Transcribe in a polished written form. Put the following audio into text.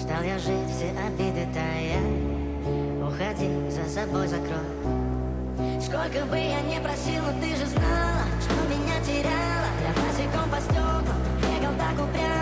Устал я жить, все обиды тая. Уходи, за собой закрой. Сколько бы я ни просил, но ты же знала, что меня теряла. Я босиком по стеклам бегал так упрямо.